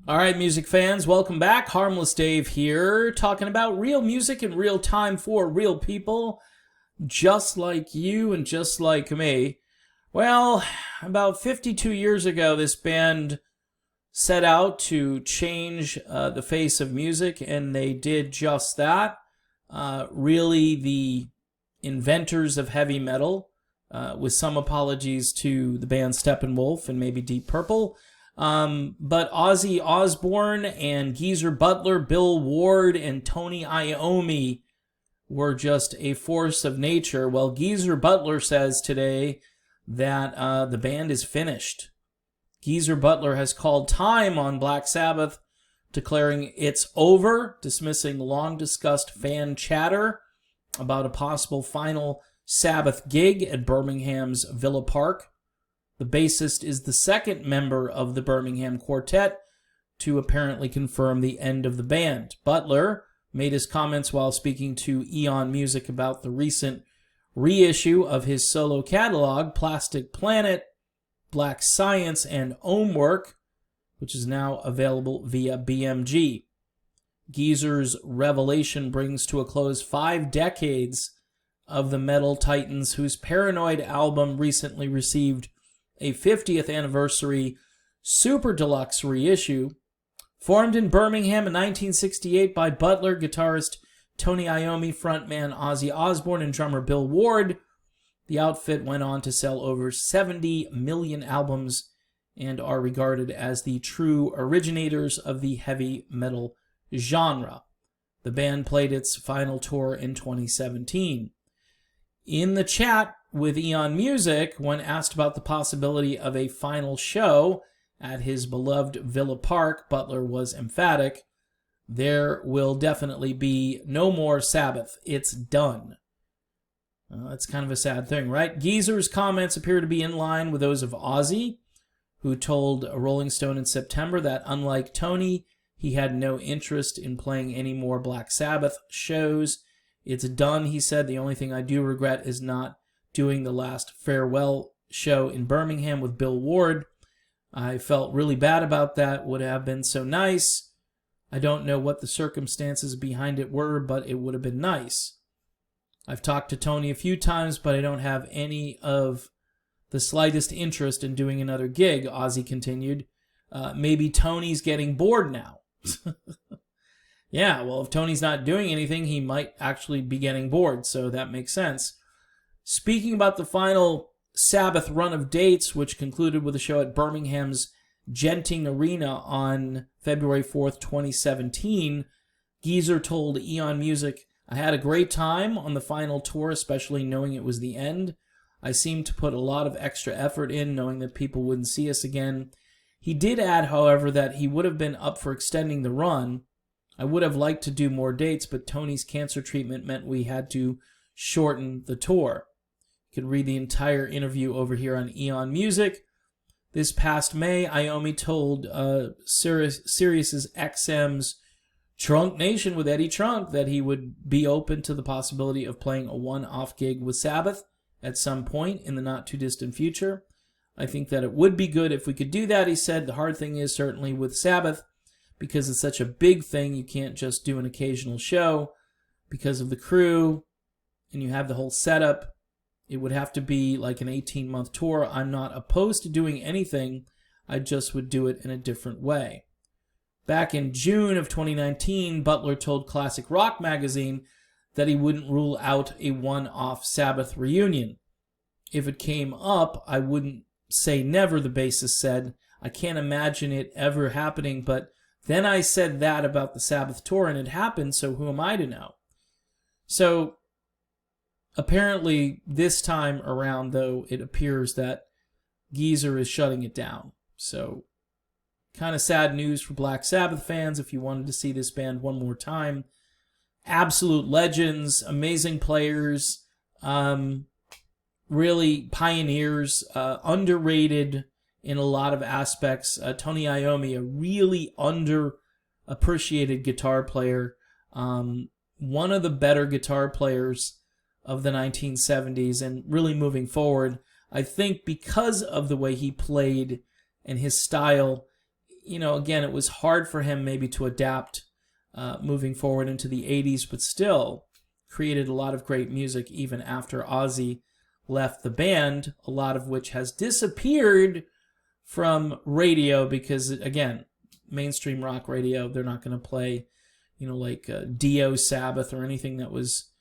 All right, music fans, welcome back. Harmless Dave here, talking about real music in real time for real people, just like you and just like me. Well, about 52 years ago, this band set out to change the face of music, and they did just that. Really, the inventors of heavy metal, with some apologies to the band Steppenwolf and maybe Deep Purple. But Ozzy Osbourne and Geezer Butler, Bill Ward, and Tony Iommi were just a force of nature. Well, Geezer Butler says today that the band is finished. Geezer Butler has called time on Black Sabbath, declaring it's over, dismissing long-discussed fan chatter about a possible final Sabbath gig at Birmingham's Villa Park. The bassist is the second member of the Birmingham Quartet to apparently confirm the end of the band. Butler made his comments while speaking to Eon Music about the recent reissue of his solo catalog, Plastic Planet, Black Science, and Homework, which is now available via BMG. Geezer's revelation brings to a close 5 decades of the metal titans, whose Paranoid album recently received a 50th anniversary super deluxe reissue. Formed in Birmingham in 1968 by Butler, guitarist Tony Iommi, frontman Ozzy Osbourne, and drummer Bill Ward, the outfit went on to sell over 70 million albums and are regarded as the true originators of the heavy metal genre. The band played its final tour in 2017. In the chat with Eon Music, when asked about the possibility of a final show at his beloved Villa Park, Butler was emphatic. There will definitely be no more Sabbath. It's done. That's kind of a sad thing, right? Geezer's comments appear to be in line with those of Ozzy, who told Rolling Stone in September that, unlike Tony, he had no interest in playing any more Black Sabbath shows. It's done, he said. The only thing I do regret is not doing the last farewell show in Birmingham with Bill Ward. I felt really bad about that. Would have been so nice. I don't know what the circumstances behind it were, but it would have been nice. I've talked to Tony a few times, but I don't have any of the slightest interest in doing another gig, Ozzy continued. Maybe Tony's getting bored now. Yeah, well, if Tony's not doing anything, he might actually be getting bored, so that makes sense. Speaking about the final Sabbath run of dates, which concluded with a show at Birmingham's Genting Arena on February 4th, 2017, Geezer told Eon Music, "I had a great time on the final tour, especially knowing it was the end. I seemed to put a lot of extra effort in, knowing that people wouldn't see us again." He did add, however, that he would have been up for extending the run. "I would have liked to do more dates, but Tony's cancer treatment meant we had to shorten the tour." You can read the entire interview over here on Eon Music. This past May, Iommi told Sirius XM's Trunk Nation with Eddie Trunk that he would be open to the possibility of playing a one-off gig with Sabbath at some point in the not-too-distant future. "I think that it would be good if we could do that," he said. "The hard thing is certainly with Sabbath, because it's such a big thing, you can't just do an occasional show because of the crew, and you have the whole setup. It would have to be like an 18-month tour. I'm not opposed to doing anything. I just would do it in a different way." Back in June of 2019, Butler told Classic Rock magazine that he wouldn't rule out a one-off Sabbath reunion. "If it came up, I wouldn't say never," the bassist said. "I can't imagine it ever happening, but then I said that about the Sabbath tour, and it happened, so who am I to know?" So apparently, this time around, though, it appears that Geezer is shutting it down. So, kind of sad news for Black Sabbath fans if you wanted to see this band one more time. Absolute legends, amazing players, really pioneers, underrated in a lot of aspects. Tony Iommi, a really underappreciated guitar player, one of the better guitar players of the 1970s, and really moving forward, I think because of the way he played and his style, again, it was hard for him maybe to adapt moving forward into the 80s, but still created a lot of great music even after Ozzy left the band, a lot of which has disappeared from radio because, again, mainstream rock radio, they're not going to play, like Dio, Sabbath, or anything that was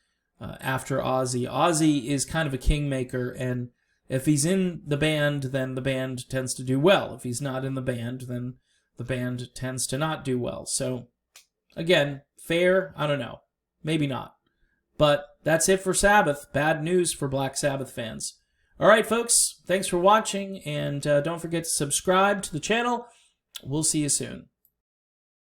after Ozzy. Ozzy is kind of a kingmaker, and if he's in the band, then the band tends to do well. If he's not in the band, then the band tends to not do well. So, again, fair? I don't know. Maybe not. But that's it for Sabbath. Bad news for Black Sabbath fans. All right, folks. Thanks for watching, and don't forget to subscribe to the channel. We'll see you soon.